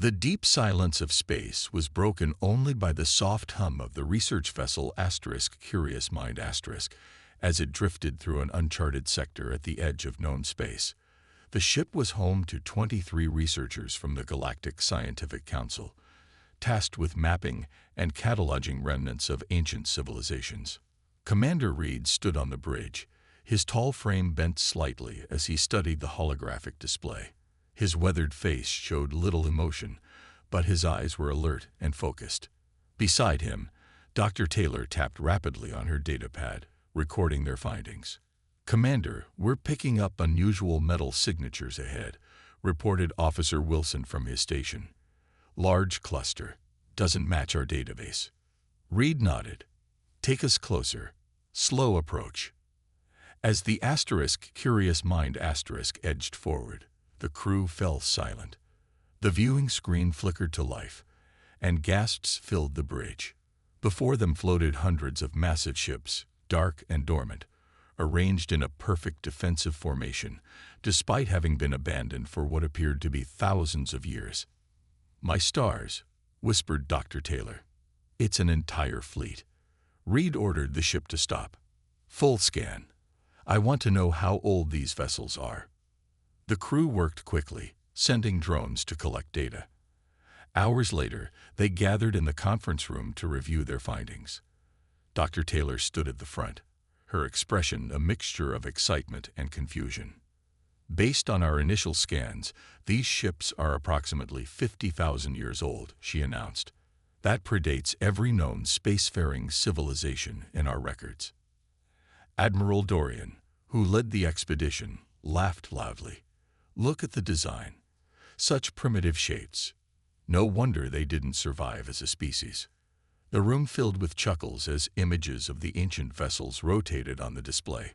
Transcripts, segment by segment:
The deep silence of space was broken only by the soft hum of the research vessel Curious Mind as it drifted through an uncharted sector at the edge of known space. The ship was home to 23 researchers from the Galactic Scientific Council, tasked with mapping and cataloging remnants of ancient civilizations. Commander Reed stood on the bridge, his tall frame bent slightly as he studied the holographic display. His weathered face showed little emotion, but his eyes were alert and focused. Beside him, Dr. Taylor tapped rapidly on her datapad, recording their findings. "Commander, we're picking up unusual metal signatures ahead," reported Officer Wilson from his station. "Large cluster. Doesn't match our database." Reed nodded. "Take us closer. Slow approach." As the Curious Mind edged forward, the crew fell silent. The viewing screen flickered to life, and gasps filled the bridge. Before them floated hundreds of massive ships, dark and dormant, arranged in a perfect defensive formation, despite having been abandoned for what appeared to be thousands of years. "My stars," whispered Dr. Taylor. "It's an entire fleet." Reed ordered the ship to stop. "Full scan. I want to know how old these vessels are." The crew worked quickly, sending drones to collect data. Hours later, they gathered in the conference room to review their findings. Dr. Taylor stood at the front, her expression a mixture of excitement and confusion. "Based on our initial scans, these ships are approximately 50,000 years old," she announced. "That predates every known spacefaring civilization in our records." Admiral Dorian, who led the expedition, laughed loudly. "Look at the design. Such primitive shapes. No wonder they didn't survive as a species." The room filled with chuckles as images of the ancient vessels rotated on the display.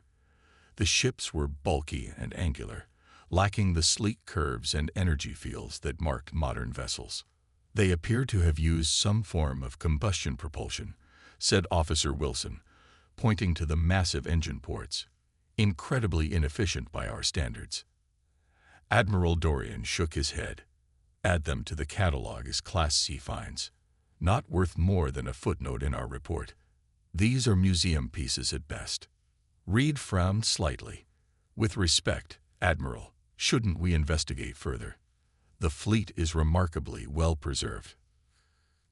The ships were bulky and angular, lacking the sleek curves and energy fields that marked modern vessels. "They appear to have used some form of combustion propulsion," said Officer Wilson, pointing to the massive engine ports. "Incredibly inefficient by our standards." Admiral Dorian shook his head. "Add them to the catalog as Class C finds. Not worth more than a footnote in our report. These are museum pieces at best." Reed frowned slightly. "With respect, Admiral, shouldn't we investigate further? The fleet is remarkably well preserved."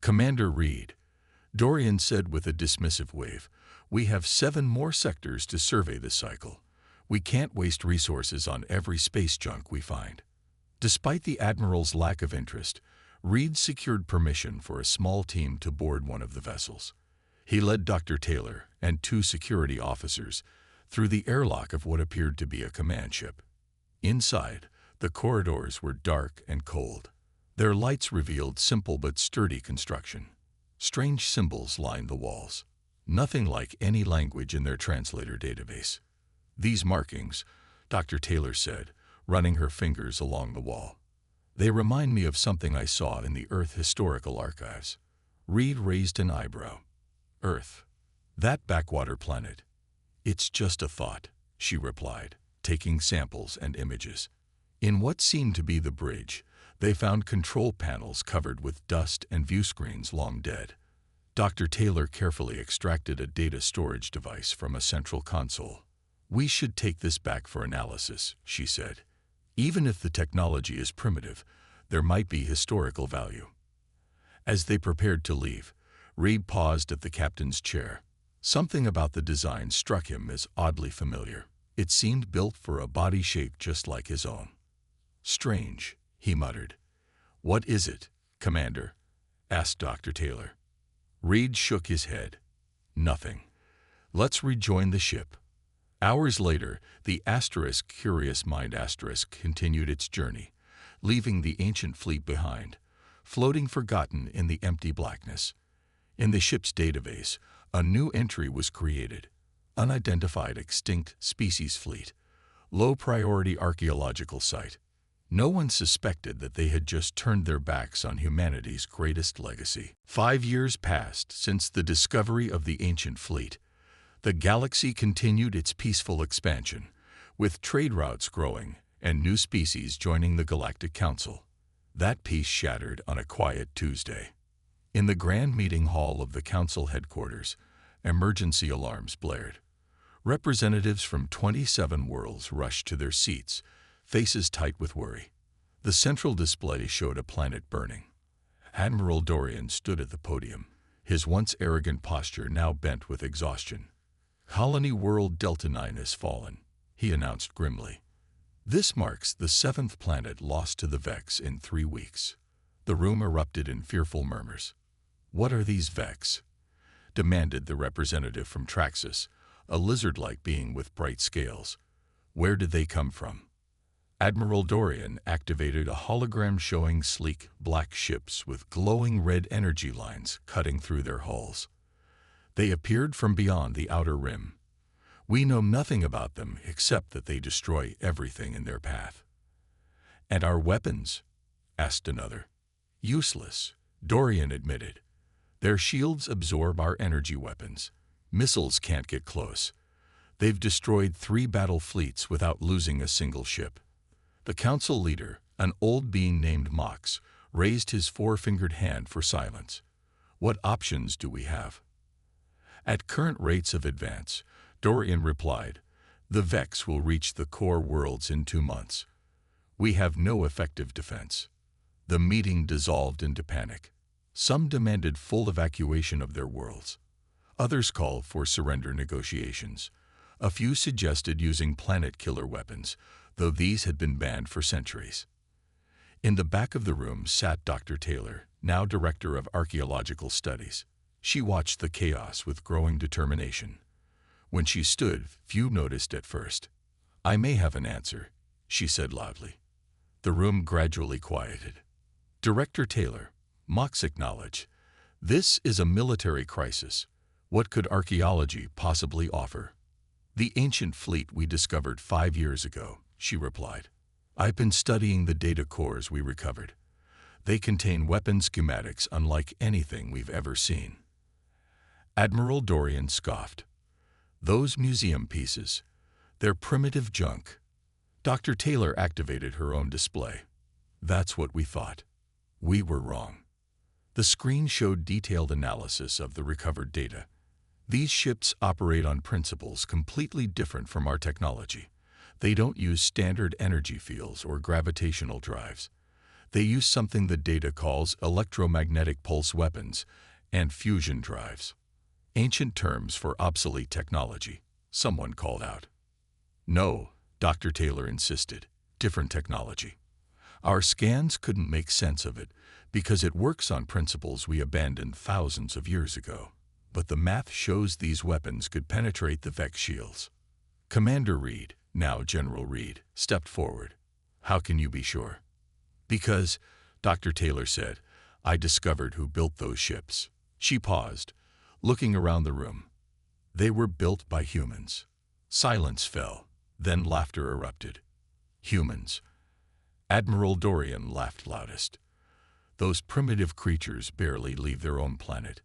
"Commander Reed," Dorian said with a dismissive wave, "we have 7 more sectors to survey this cycle. We can't waste resources on every space junk we find." Despite the Admiral's lack of interest, Reed secured permission for a small team to board one of the vessels. He led Dr. Taylor and 2 security officers through the airlock of what appeared to be a command ship. Inside, the corridors were dark and cold. Their lights revealed simple but sturdy construction. Strange symbols lined the walls, nothing like any language in their translator database. "These markings," Dr. Taylor said, running her fingers along the wall. "They remind me of something I saw in the Earth Historical Archives." Reed raised an eyebrow. "Earth? That backwater planet?" "It's just a thought," she replied, taking samples and images. In what seemed to be the bridge, they found control panels covered with dust and view screens long dead. Dr. Taylor carefully extracted a data storage device from a central console. "We should take this back for analysis," she said. "Even if the technology is primitive, there might be historical value." As they prepared to leave, Reed paused at the captain's chair. Something about the design struck him as oddly familiar. It seemed built for a body shaped just like his own. "Strange," he muttered. "What is it, Commander?" asked Dr. Taylor. Reed shook his head. "Nothing. Let's rejoin the ship." Hours later, the Curious Mind continued its journey, leaving the ancient fleet behind, floating forgotten in the empty blackness. In the ship's database, a new entry was created: Unidentified Extinct Species Fleet, Low Priority Archaeological Site. No one suspected that they had just turned their backs on humanity's greatest legacy. 5 years passed since the discovery of the ancient fleet. The galaxy continued its peaceful expansion, with trade routes growing and new species joining the Galactic Council. That peace shattered on a quiet Tuesday. In the grand meeting hall of the council headquarters, emergency alarms blared. Representatives from 27 worlds rushed to their seats, faces tight with worry. The central display showed a planet burning. Admiral Dorian stood at the podium, his once arrogant posture now bent with exhaustion. "Colony World Delta 9 has fallen," he announced grimly. "This marks the 7th planet lost to the Vex in 3 weeks." The room erupted in fearful murmurs. "What are these Vex?" demanded the representative from Traxxas, a lizard-like being with bright scales. "Where did they come from?" Admiral Dorian activated a hologram showing sleek, black ships with glowing red energy lines cutting through their hulls. "They appeared from beyond the outer rim. We know nothing about them except that they destroy everything in their path." "And our weapons?" asked another. "Useless," Dorian admitted. "Their shields absorb our energy weapons. Missiles can't get close. They've destroyed 3 battle fleets without losing a single ship." The council leader, an old being named Mox, raised his 4-fingered hand for silence. "What options do we have?" "At current rates of advance," Dorian replied, "the Vex will reach the core worlds in 2 months. We have no effective defense." The meeting dissolved into panic. Some demanded full evacuation of their worlds. Others called for surrender negotiations. A few suggested using planet-killer weapons, though these had been banned for centuries. In the back of the room sat Dr. Taylor, now Director of Archaeological Studies. She watched the chaos with growing determination. When she stood, few noticed at first. "I may have an answer," she said loudly. The room gradually quieted. "Director Taylor," Mox acknowledged, "this is a military crisis. What could archaeology possibly offer?" "The ancient fleet we discovered 5 years ago," she replied. "I've been studying the data cores we recovered. They contain weapon schematics unlike anything we've ever seen." Admiral Dorian scoffed. "Those museum pieces, they're primitive junk." Dr. Taylor activated her own display. "That's what we thought. We were wrong." The screen showed detailed analysis of the recovered data. "These ships operate on principles completely different from our technology. They don't use standard energy fields or gravitational drives. They use something the data calls electromagnetic pulse weapons and fusion drives. Ancient terms for obsolete technology," someone called out. "No," Dr. Taylor insisted. "Different technology. Our scans couldn't make sense of it because it works on principles we abandoned thousands of years ago. But the math shows these weapons could penetrate the Vex shields." Commander Reed, now General Reed, stepped forward. "How can you be sure?" "Because," Dr. Taylor said, "I discovered who built those ships." She paused, looking around the room. "They were built by humans." Silence fell, then laughter erupted. "Humans." Admiral Dorian laughed loudest. "Those primitive creatures barely leave their own planet.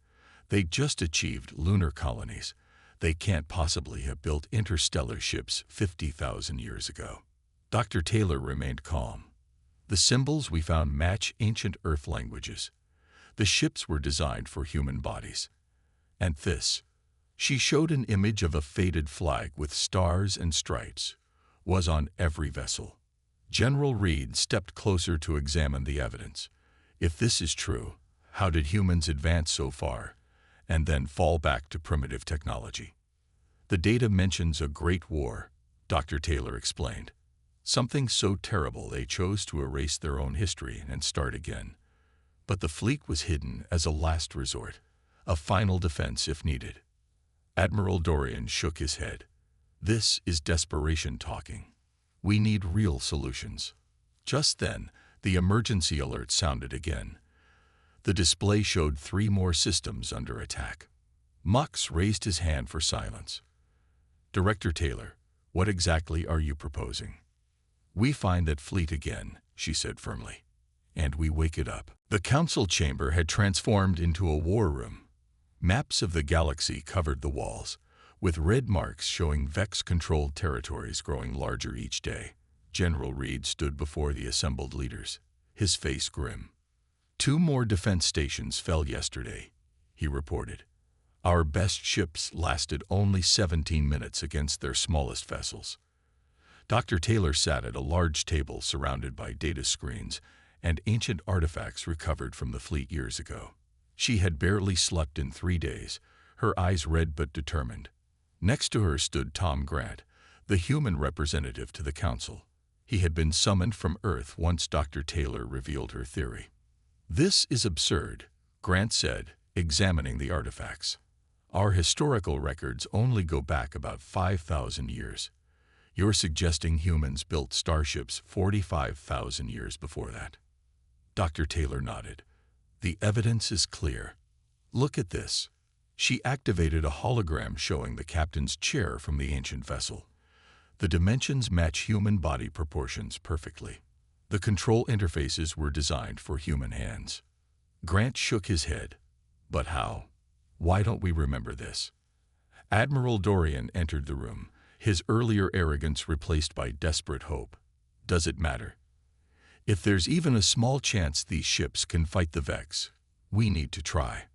They just achieved lunar colonies. They can't possibly have built interstellar ships 50,000 years ago." Dr. Taylor remained calm. "The symbols we found match ancient Earth languages. The ships were designed for human bodies. And this," she showed an image of a faded flag with stars and stripes, "was on every vessel." General Reed stepped closer to examine the evidence. "If this is true, how did humans advance so far and then fall back to primitive technology?" "The data mentions a great war," Dr. Taylor explained. "Something so terrible they chose to erase their own history and start again. But the fleet was hidden as a last resort, a final defense if needed." Admiral Dorian shook his head. "This is desperation talking. We need real solutions." Just then, the emergency alert sounded again. The display showed 3 more systems under attack. Mox raised his hand for silence. "Director Taylor, what exactly are you proposing?" "We find that fleet again," she said firmly, "and we wake it up." The council chamber had transformed into a war room. Maps of the galaxy covered the walls, with red marks showing Vex-controlled territories growing larger each day. General Reed stood before the assembled leaders, his face grim. "2 more defense stations fell yesterday," he reported. "Our best ships lasted only 17 minutes against their smallest vessels." Dr. Taylor sat at a large table surrounded by data screens and ancient artifacts recovered from the fleet years ago. She had barely slept in 3 days, her eyes red but determined. Next to her stood Tom Grant, the human representative to the council. He had been summoned from Earth once Dr. Taylor revealed her theory. "This is absurd," Grant said, examining the artifacts. "Our historical records only go back about 5,000 years. You're suggesting humans built starships 45,000 years before that?" Dr. Taylor nodded. "The evidence is clear. Look at this." She activated a hologram showing the captain's chair from the ancient vessel. The dimensions match human body proportions perfectly. The control interfaces were designed for human hands. Grant shook his head. "But how? Why don't we remember this?" Admiral Dorian entered the room, his earlier arrogance replaced by desperate hope. "Does it matter? If there's even a small chance these ships can fight the Vex, we need to try."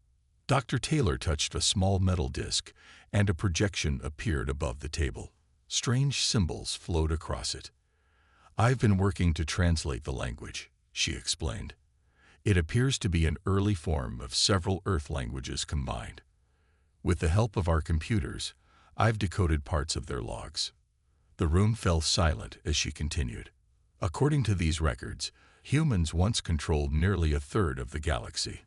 Dr. Taylor touched a small metal disc, and a projection appeared above the table. Strange symbols flowed across it. "I've been working to translate the language," she explained. "It appears to be an early form of several Earth languages combined. With the help of our computers, I've decoded parts of their logs." The room fell silent as she continued. "According to these records, humans once controlled nearly a third of the galaxy.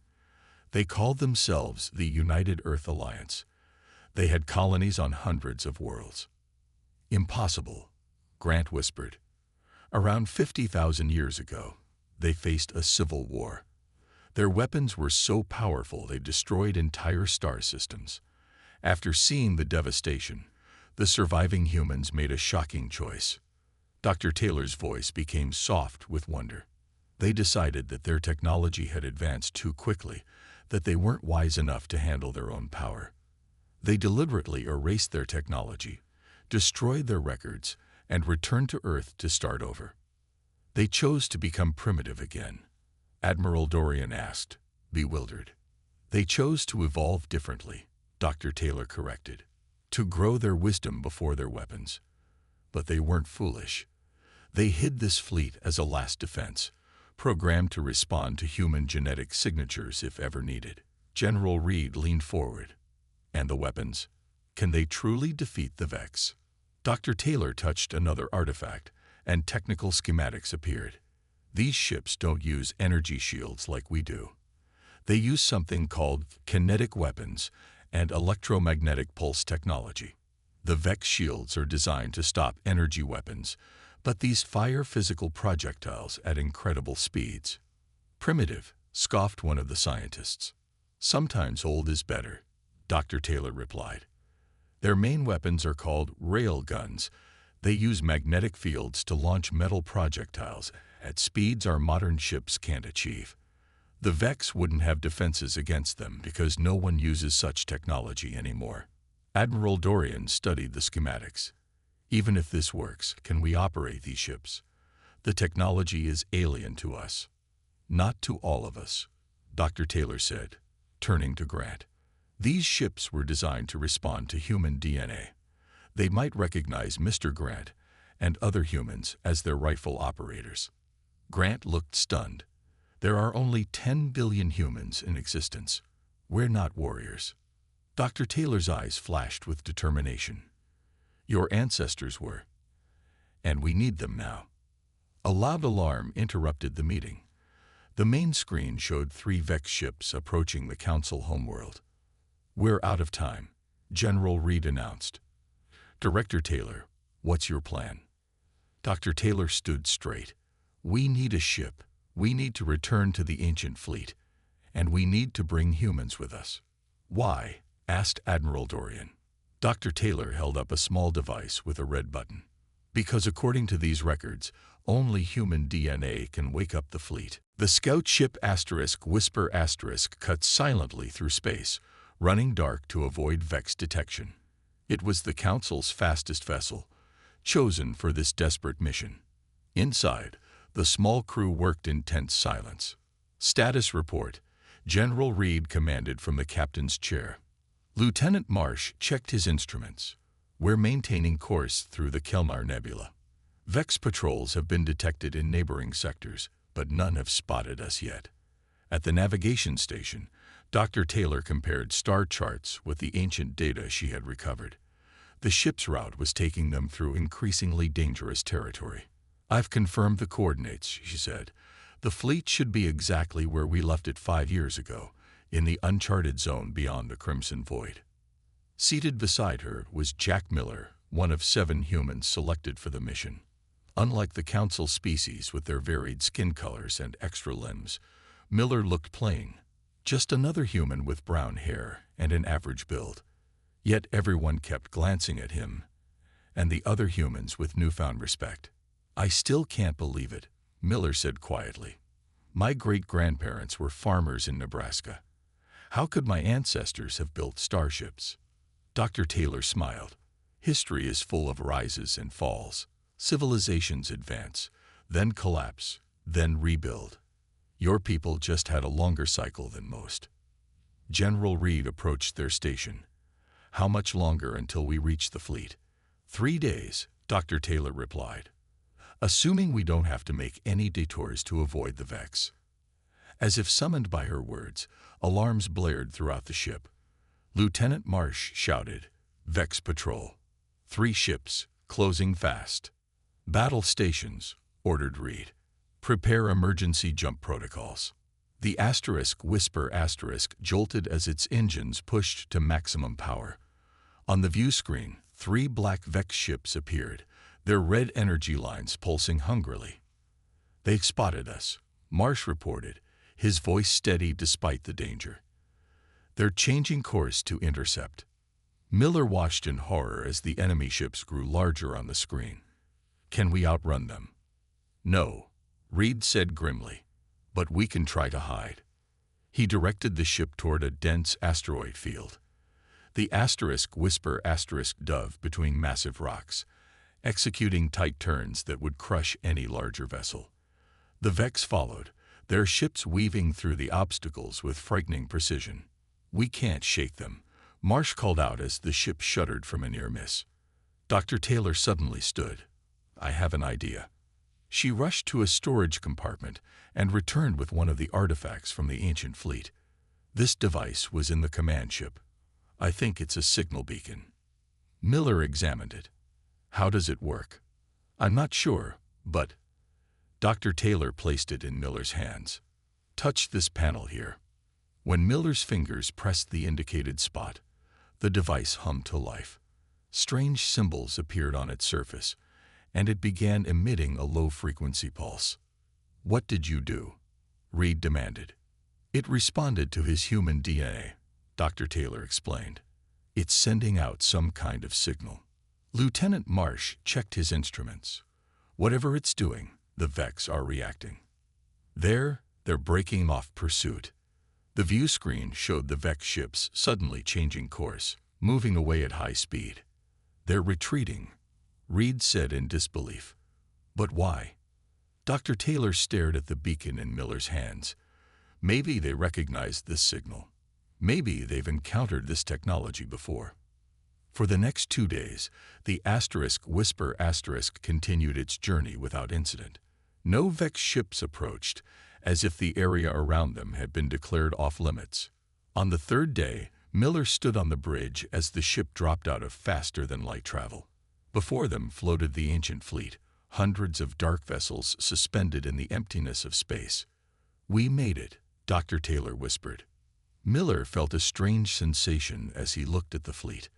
They called themselves the United Earth Alliance. They had colonies on hundreds of worlds." "Impossible," Grant whispered. "Around 50,000 years ago, they faced a civil war. Their weapons were so powerful they destroyed entire star systems. After seeing the devastation, the surviving humans made a shocking choice." Dr. Taylor's voice became soft with wonder. "They decided that their technology had advanced too quickly, that they weren't wise enough to handle their own power. They deliberately erased their technology, destroyed their records, and returned to Earth to start over. They chose to become primitive again," Admiral Dorian asked, bewildered. "They chose to evolve differently," Dr. Taylor corrected, "to grow their wisdom before their weapons. But they weren't foolish. They hid this fleet as a last defense, programmed to respond to human genetic signatures if ever needed." General Reed leaned forward. "And the weapons? Can they truly defeat the Vex?" Dr. Taylor touched another artifact, and technical schematics appeared. "These ships don't use energy shields like we do. They use something called kinetic weapons and electromagnetic pulse technology. The Vex shields are designed to stop energy weapons, but these fire physical projectiles at incredible speeds." "Primitive," scoffed one of the scientists. "Sometimes old is better," Dr. Taylor replied. "Their main weapons are called rail guns. They use magnetic fields to launch metal projectiles at speeds our modern ships can't achieve. The Vex wouldn't have defenses against them because no one uses such technology anymore." Admiral Dorian studied the schematics. "Even if this works, can we operate these ships? The technology is alien to us." "Not to all of us," Dr. Taylor said, turning to Grant. "These ships were designed to respond to human DNA. They might recognize Mr. Grant and other humans as their rightful operators." Grant looked stunned. "There are only 10 billion humans in existence. We're not warriors." Dr. Taylor's eyes flashed with determination. "Your ancestors were. And we need them now." A loud alarm interrupted the meeting. The main screen showed 3 Vex ships approaching the Council homeworld. "We're out of time," General Reed announced. "Director Taylor, what's your plan?" Dr. Taylor stood straight. "We need a ship. We need to return to the ancient fleet. And we need to bring humans with us." "Why?" asked Admiral Dorian. Dr. Taylor held up a small device with a red button. "Because according to these records, only human DNA can wake up the fleet." The scout ship Whisper cut silently through space, running dark to avoid Vex detection. It was the Council's fastest vessel, chosen for this desperate mission. Inside, The small crew worked in tense silence. Status report. General Reed commanded from the captain's chair. Lieutenant Marsh checked his instruments. We're maintaining course through the Kelmar Nebula. Vex patrols have been detected in neighboring sectors, but none have spotted us yet. At the navigation station, Dr. Taylor compared star charts with the ancient data she had recovered. The ship's route was taking them through increasingly dangerous territory. I've confirmed the coordinates, she said. The fleet should be exactly where we left it 5 years ago, in the uncharted zone beyond the Crimson Void. Seated beside her was Jack Miller, one of 7 humans selected for the mission. Unlike the Council species with their varied skin colors and extra limbs, Miller looked plain, just another human with brown hair and an average build. Yet everyone kept glancing at him, and the other humans with newfound respect. I still can't believe it, Miller said quietly. My great-grandparents were farmers in Nebraska. How could my ancestors have built starships? Dr. Taylor smiled. History is full of rises and falls. Civilizations advance, then collapse, then rebuild. Your people just had a longer cycle than most. General Reed approached their station. How much longer until we reach the fleet? 3 days, Dr. Taylor replied. Assuming we don't have to make any detours to avoid the Vex. As if summoned by her words, alarms blared throughout the ship. Lieutenant Marsh shouted, Vex patrol. 3 ships, closing fast. Battle stations, ordered Reed. Prepare emergency jump protocols. The Whisper jolted as its engines pushed to maximum power. On the view screen, 3 black Vex ships appeared, their red energy lines pulsing hungrily. They've spotted us, Marsh reported, his voice steady despite the danger. They're changing course to intercept. Miller watched in horror as the enemy ships grew larger on the screen. Can we outrun them? No, Reed said grimly, but we can try to hide. He directed the ship toward a dense asteroid field. The Whisper dove between massive rocks, executing tight turns that would crush any larger vessel. The Vex followed, their ships weaving through the obstacles with frightening precision. We can't shake them, Marsh called out as the ship shuddered from a near miss. Dr. Taylor suddenly stood. I have an idea. She rushed to a storage compartment and returned with one of the artifacts from the ancient fleet. This device was in the command ship. I think it's a signal beacon. Miller examined it. How does it work? I'm not sure, but... Dr. Taylor placed it in Miller's hands. Touch this panel here. When Miller's fingers pressed the indicated spot, the device hummed to life. Strange symbols appeared on its surface, and it began emitting a low-frequency pulse. What did you do? Reed demanded. It responded to his human DNA, Dr. Taylor explained. It's sending out some kind of signal. Lieutenant Marsh checked his instruments. Whatever it's doing, the Vex are reacting. They're breaking off pursuit. The view screen showed the Vex ships suddenly changing course, moving away at high speed. They're retreating, Reed said in disbelief. But why? Dr. Taylor stared at the beacon in Miller's hands. Maybe they recognized this signal. Maybe they've encountered this technology before. For the next 2 days, the Whisper continued its journey without incident. No Vex ships approached, as if the area around them had been declared off-limits. On the 3rd day, Miller stood on the bridge as the ship dropped out of faster-than-light travel. Before them floated the ancient fleet, hundreds of dark vessels suspended in the emptiness of space. We made it, Dr. Taylor whispered. Miller felt a strange sensation as he looked at the fleet,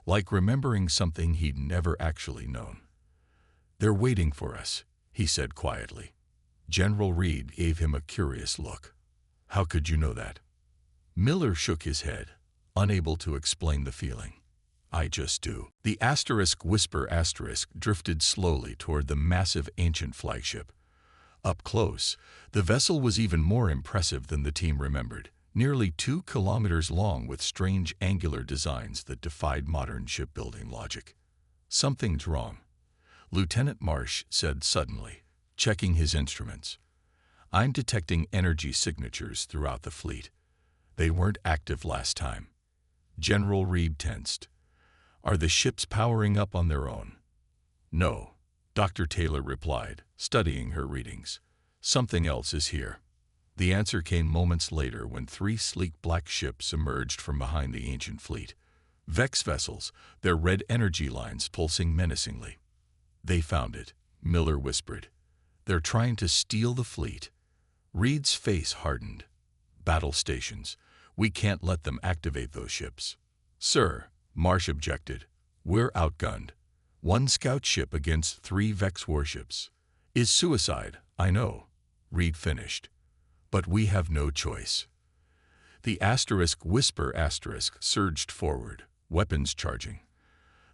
like remembering something he'd never actually known. They're waiting for us, he said quietly. General Reed gave him a curious look. How could you know that? Miller shook his head, unable to explain the feeling. I just do. The Whisper drifted slowly toward the massive ancient flagship. Up close, the vessel was even more impressive than the team remembered, nearly 2 kilometers long with strange angular designs that defied modern shipbuilding logic. Something's wrong, Lieutenant Marsh said suddenly. checking his instruments. "I'm detecting energy signatures throughout the fleet. They weren't active last time." General Reed tensed. "Are the ships powering up on their own?" "No," Dr. Taylor replied, studying her readings. "Something else is here." The answer came moments later when 3 sleek black ships emerged from behind the ancient fleet. Vex vessels, their red energy lines pulsing menacingly. "They found it," Miller whispered. "They're trying to steal the fleet." Reed's face hardened. "Battle stations. We can't let them activate those ships." "Sir," Marsh objected, "we're outgunned. 1 scout ship against 3 Vex warships is suicide, I know," Reed finished. "But we have no choice." The whisper surged forward, weapons charging.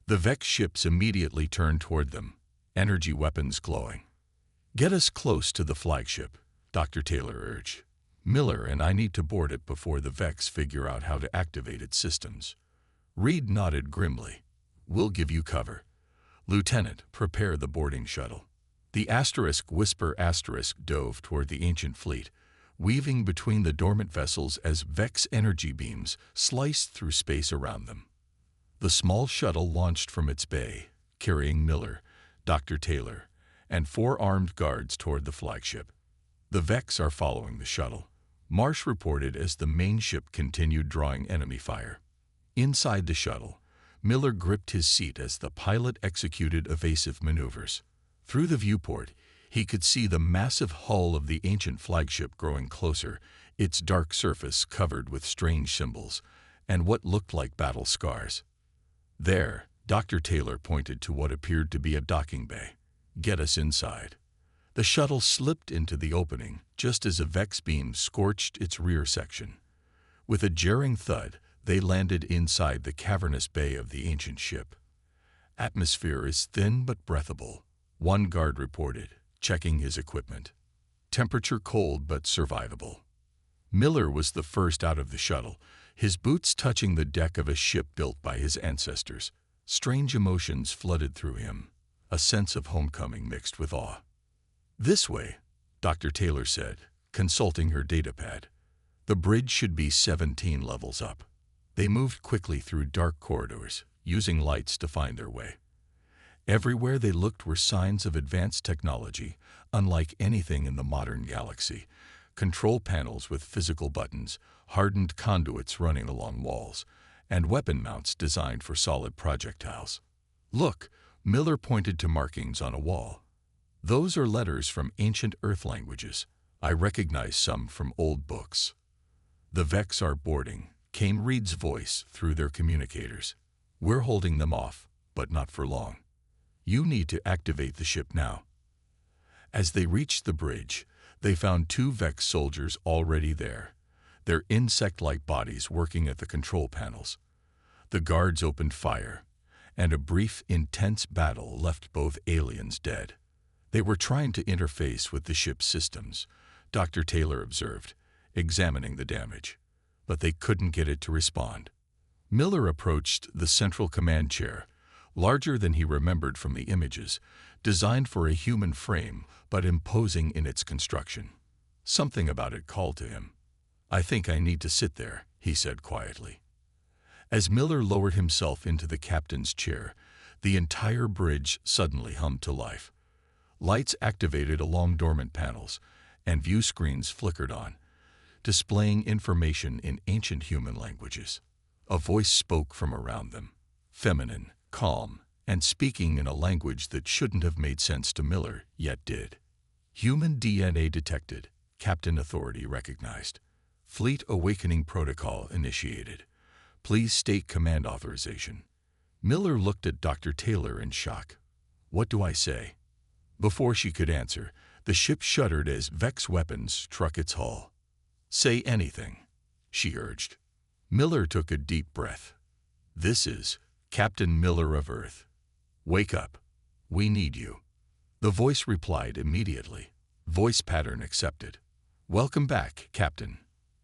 The Vex ships immediately turned toward them, energy weapons glowing. "Get us close to the flagship," Dr. Taylor urged. "Miller and I need to board it before the Vex figure out how to activate its systems." Reed nodded grimly. "We'll give you cover. Lieutenant, prepare the boarding shuttle." The whisper dove toward the ancient fleet, weaving between the dormant vessels as Vex energy beams sliced through space around them. The small shuttle launched from its bay, carrying Miller, Dr. Taylor, and 4 armed guards toward the flagship. "The Vex are following the shuttle," Marsh reported as the main ship continued drawing enemy fire. Inside the shuttle, Miller gripped his seat as the pilot executed evasive maneuvers. Through the viewport, he could see the massive hull of the ancient flagship growing closer, its dark surface covered with strange symbols and what looked like battle scars. "There," Dr. Taylor pointed to what appeared to be a docking bay. "Get us inside." The shuttle slipped into the opening just as a Vex beam scorched its rear section. With a jarring thud, they landed inside the cavernous bay of the ancient ship. "Atmosphere is thin but breathable," one guard reported, checking his equipment. "Temperature cold but survivable." Miller was the first out of the shuttle, his boots touching the deck of a ship built by his ancestors. Strange emotions flooded through him, a sense of homecoming mixed with awe. "This way," Dr. Taylor said, consulting her datapad. "The bridge should be 17 levels up." They moved quickly through dark corridors, using lights to find their way. Everywhere they looked were signs of advanced technology, unlike anything in the modern galaxy. Control panels with physical buttons, hardened conduits running along walls, and weapon mounts designed for solid projectiles. "Look," Miller pointed to markings on a wall. "Those are letters from ancient Earth languages. I recognize some from old books." "The Vex are boarding," came Reed's voice through their communicators. "We're holding them off, but not for long. You need to activate the ship now." As they reached the bridge, they found 2 Vex soldiers already there, their insect-like bodies working at the control panels. The guards opened fire, and a brief, intense battle left both aliens dead. "They were trying to interface with the ship's systems," Dr. Taylor observed, examining the damage, "but they couldn't get it to respond." Miller approached the central command chair, larger than he remembered from the images, designed for a human frame but imposing in its construction. Something about it called to him. "I think I need to sit there," he said quietly. As Miller lowered himself into the captain's chair, the entire bridge suddenly hummed to life. Lights activated along dormant panels, and view screens flickered on, displaying information in ancient human languages. A voice spoke from around them, feminine, calm, and speaking in a language that shouldn't have made sense to Miller, yet did. "Human DNA detected," Captain Authority recognized. "Fleet Awakening Protocol initiated. Please state command authorization." Miller looked at Dr. Taylor in shock. "What do I say?" Before she could answer, the ship shuddered as Vex weapons struck its hull. "Say anything," she urged. Miller took a deep breath. "This is Captain Miller of Earth. Wake up. We need you." The voice replied immediately. Voice pattern accepted. "Welcome back, Captain.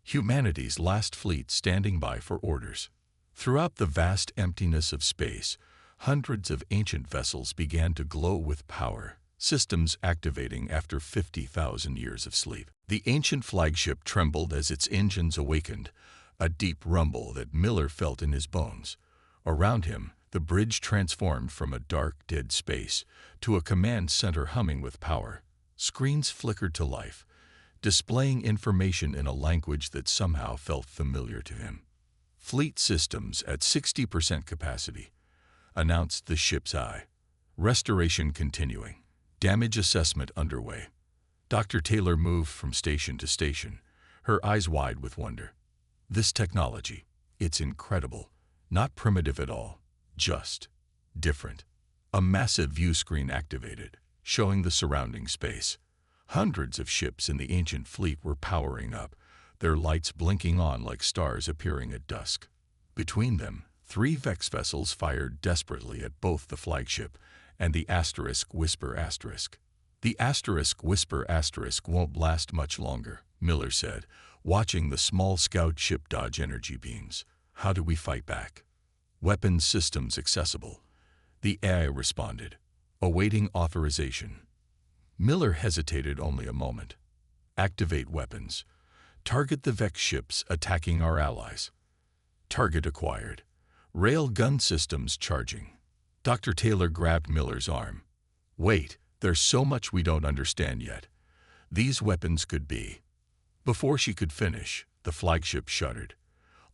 Humanity's last fleet standing by for orders." Throughout the vast emptiness of space, hundreds of ancient vessels began to glow with power, systems activating after 50,000 years of sleep. The ancient flagship trembled as its engines awakened, a deep rumble that Miller felt in his bones. Around him, the bridge transformed from a dark, dead space to a command center humming with power. Screens flickered to life, displaying information in a language that somehow felt familiar to him. Fleet systems at 60% capacity, announced the ship's eye. Restoration continuing. Damage assessment underway. Dr. Taylor moved from station to station, her eyes wide with wonder. This technology, it's incredible. Not primitive at all, just different. A massive view screen activated, showing the surrounding space. Hundreds of ships in the ancient fleet were powering up, their lights blinking on like stars appearing at dusk. Between them, 3 Vex vessels fired desperately at both the flagship and the Whisper Asterisk. The Whisper Asterisk won't last much longer, Miller said, watching the small scout ship dodge energy beams. How do we fight back? Weapons systems accessible. The AI responded, awaiting authorization. Miller hesitated only a moment. Activate weapons. Target the Vex ships attacking our allies. Target acquired. Rail gun systems charging. Dr. Taylor grabbed Miller's arm. Wait, there's so much we don't understand yet. These weapons could be. Before she could finish, the flagship shuddered.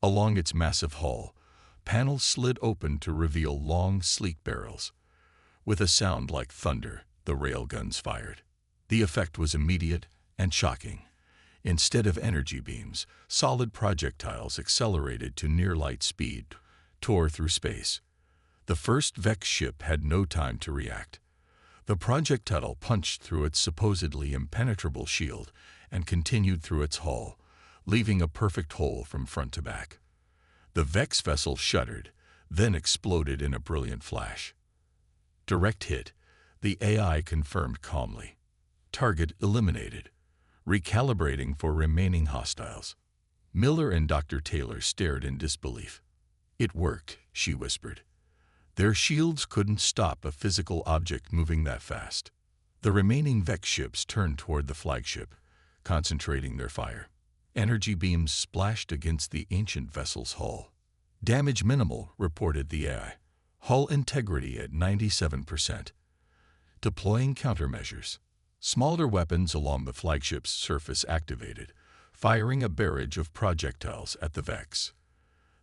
Along its massive hull, panels slid open to reveal long, sleek barrels. With a sound like thunder, the railguns fired. The effect was immediate and shocking. Instead of energy beams, solid projectiles accelerated to near-light speed, tore through space. The first Vex ship had no time to react. The projectile punched through its supposedly impenetrable shield and continued through its hull, leaving a perfect hole from front to back. The Vex vessel shuddered, then exploded in a brilliant flash. Direct hit, the AI confirmed calmly. Target eliminated. Recalibrating for remaining hostiles. Miller and Dr. Taylor stared in disbelief. It worked, she whispered. Their shields couldn't stop a physical object moving that fast. The remaining Vex ships turned toward the flagship, concentrating their fire. Energy beams splashed against the ancient vessel's hull. Damage minimal, reported the AI. Hull integrity at 97%. Deploying countermeasures. Smaller weapons along the flagship's surface activated, firing a barrage of projectiles at the Vex.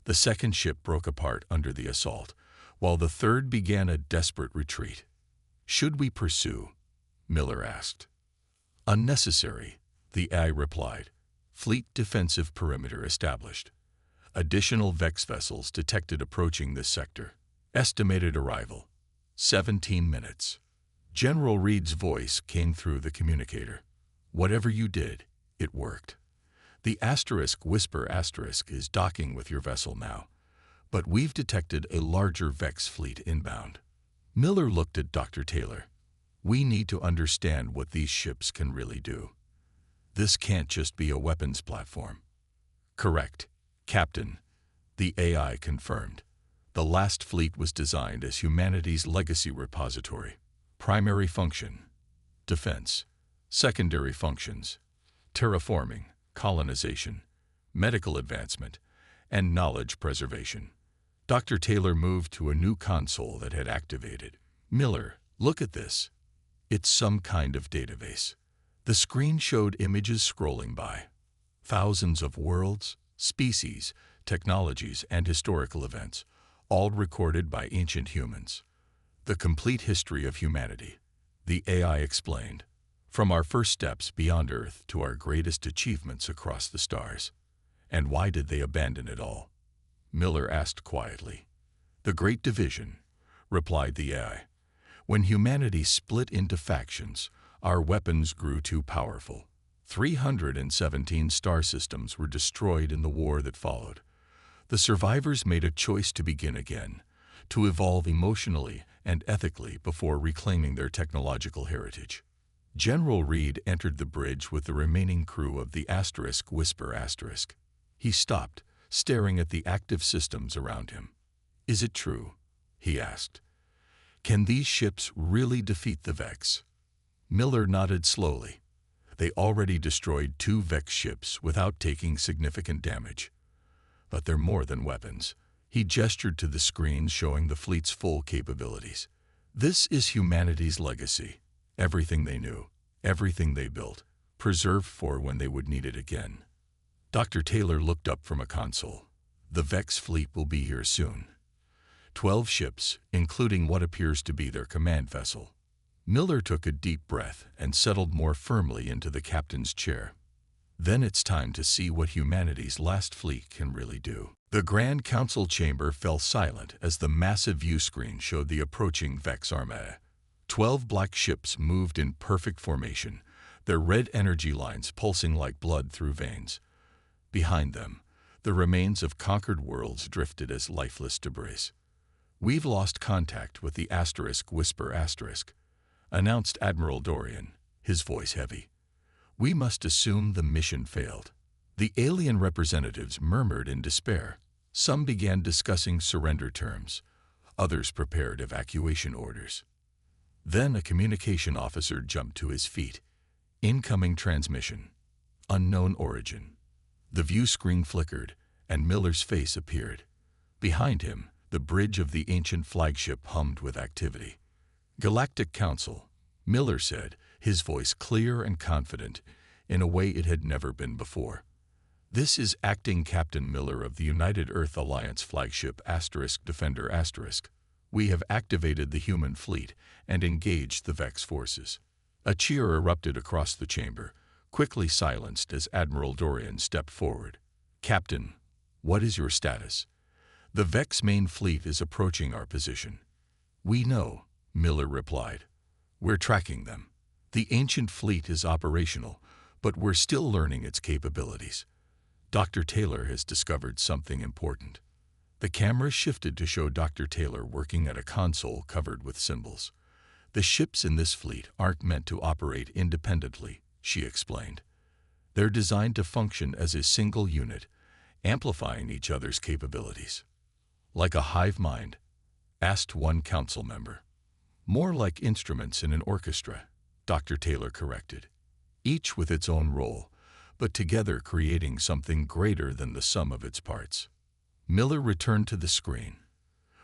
The second ship broke apart under the assault, while the third began a desperate retreat. Should we pursue? Miller asked. Unnecessary, the AI replied. Fleet defensive perimeter established. Additional Vex vessels detected approaching this sector. Estimated arrival, 17 minutes. General Reed's voice came through the communicator. Whatever you did, it worked. The Whisper Asterisk is docking with your vessel now, but we've detected a larger Vex fleet inbound. Miller looked at Dr. Taylor. We need to understand what these ships can really do. This can't just be a weapons platform. Correct, Captain, the AI confirmed. The last fleet was designed as humanity's legacy repository. Primary function, defense. Secondary functions, terraforming, colonization, medical advancement, and knowledge preservation. Dr. Taylor moved to a new console that had activated. Miller, look at this. It's some kind of database. The screen showed images scrolling by. Thousands of worlds, species, technologies, and historical events, all recorded by ancient humans. The complete history of humanity, the AI explained, from our first steps beyond Earth to our greatest achievements across the stars. And why did they abandon it all? Miller asked quietly. The Great Division, replied the AI. When humanity split into factions, our weapons grew too powerful. 317 star systems were destroyed in the war that followed. The survivors made a choice to begin again, to evolve emotionally and ethically before reclaiming their technological heritage. General Reed entered the bridge with the remaining crew of the Whisper Asterisk. He stopped, staring at the active systems around him. Is it true? He asked. Can these ships really defeat the Vex? Miller nodded slowly. They already destroyed 2 Vex ships without taking significant damage. But they're more than weapons. He gestured to the screens showing the fleet's full capabilities. This is humanity's legacy. Everything they knew, everything they built, preserved for when they would need it again. Dr. Taylor looked up from a console. The Vex fleet will be here soon. 12 ships, including what appears to be their command vessel. Miller took a deep breath and settled more firmly into the captain's chair. Then it's time to see what humanity's last fleet can really do. The Grand Council chamber fell silent as the massive view screen showed the approaching Vex armada. 12 black ships moved in perfect formation, their red energy lines pulsing like blood through veins. Behind them, the remains of conquered worlds drifted as lifeless debris. "We've lost contact with the Whisper Asterisk," announced Admiral Dorian, his voice heavy. "We must assume the mission failed." The alien representatives murmured in despair. Some began discussing surrender terms. Others prepared evacuation orders. Then a communication officer jumped to his feet. "Incoming transmission. Unknown origin." The view screen flickered, and Miller's face appeared. Behind him, the bridge of the ancient flagship hummed with activity. "Galactic Council," Miller said, his voice clear and confident, in a way it had never been before. "This is Acting Captain Miller of the United Earth Alliance flagship Defender *. We have activated the human fleet and engaged the Vex forces." A cheer erupted across the chamber, quickly silenced as Admiral Dorian stepped forward. "Captain, what is your status?" "The Vex main fleet is approaching our position." "We know," Miller replied. "We're tracking them. The ancient fleet is operational, but we're still learning its capabilities. Dr. Taylor has discovered something important." The camera shifted to show Dr. Taylor working at a console covered with symbols. "The ships in this fleet aren't meant to operate independently," she explained. "They're designed to function as a single unit, amplifying each other's capabilities." "Like a hive mind?" asked one council member. "More like instruments in an orchestra," Dr. Taylor corrected. "Each with its own role, but together creating something greater than the sum of its parts." Miller returned to the screen.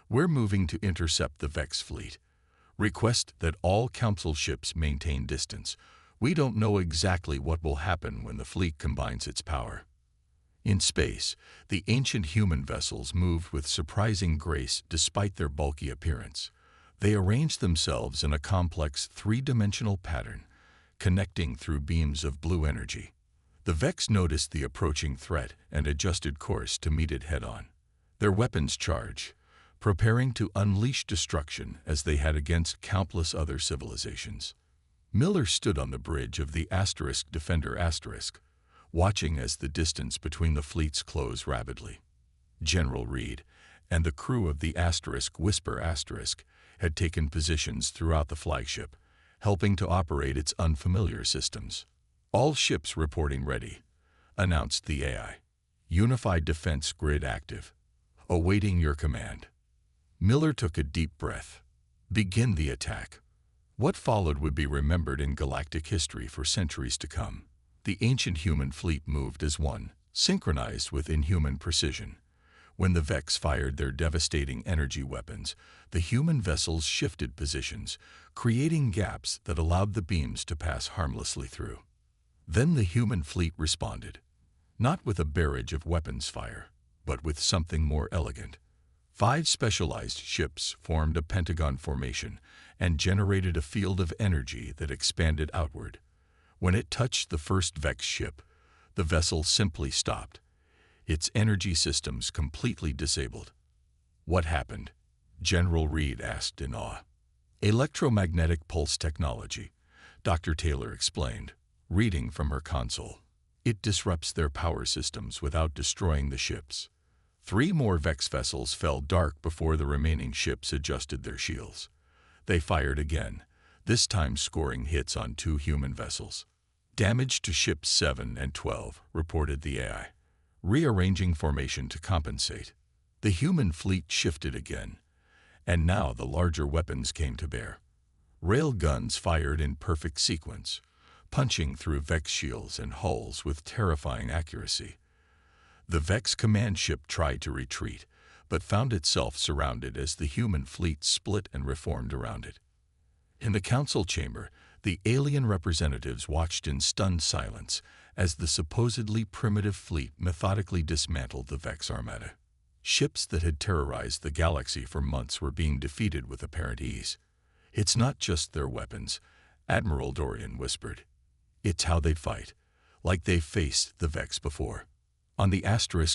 "We're moving to intercept the Vex fleet. Request that all council ships maintain distance. We don't know exactly what will happen when the fleet combines its power." In space, the ancient human vessels moved with surprising grace despite their bulky appearance. They arranged themselves in a complex three-dimensional pattern, connecting through beams of blue energy. The Vex noticed the approaching threat and adjusted course to meet it head-on. Their weapons charged, preparing to unleash destruction as they had against countless other civilizations. Miller stood on the bridge of the Defender *, watching as the distance between the fleets closed rapidly. General Reed and the crew of the Whisper * had taken positions throughout the flagship, helping to operate its unfamiliar systems. "All ships reporting ready," announced the AI. "Unified defense grid active. Awaiting your command." Miller took a deep breath. Begin the attack. What followed would be remembered in galactic history for centuries to come. The ancient human fleet moved as one, synchronized with inhuman precision. When the Vex fired their devastating energy weapons, the human vessels shifted positions, creating gaps that allowed the beams to pass harmlessly through. Then the human fleet responded, not with a barrage of weapons fire, but with something more elegant. 5 specialized ships formed a pentagon formation and generated a field of energy that expanded outward. When it touched the first Vex ship, the vessel simply stopped, its energy systems completely disabled. "What happened?" General Reed asked in awe. "Electromagnetic pulse technology," Dr. Taylor explained, reading from her console. "It disrupts their power systems without destroying the ships." 3 more Vex vessels fell dark before the remaining ships adjusted their shields. They fired again, this time scoring hits on 2 human vessels. "Damage to ships 7 and 12, reported the AI, rearranging formation to compensate. The human fleet shifted again, and now the larger weapons came to bear. Rail guns fired in perfect sequence, punching through Vex shields and hulls with terrifying accuracy. The Vex command ship tried to retreat, but found itself surrounded as the human fleet split and reformed around it. In the council chamber, the alien representatives watched in stunned silence as the supposedly primitive fleet methodically dismantled the Vex armada. Ships that had terrorized the galaxy for months were being defeated with apparent ease. "It's not just their weapons," Admiral Dorian whispered. "It's how they fight, like they've faced the Vex before." On the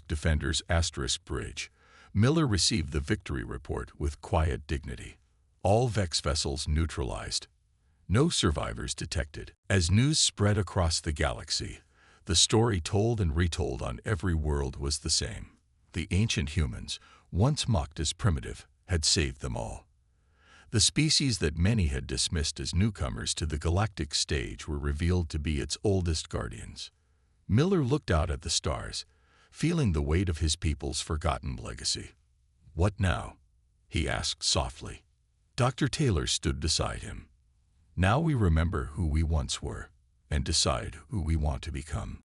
Defender's bridge, Miller received the victory report with quiet dignity. All Vex vessels neutralized. No survivors detected. As news spread across the galaxy, the story told and retold on every world was the same. The ancient humans, once mocked as primitive, had saved them all. The species that many had dismissed as newcomers to the galactic stage were revealed to be its oldest guardians. Miller looked out at the stars, feeling the weight of his people's forgotten legacy. "What now?" he asked softly. Dr. Taylor stood beside him. "Now we remember who we once were and decide who we want to become."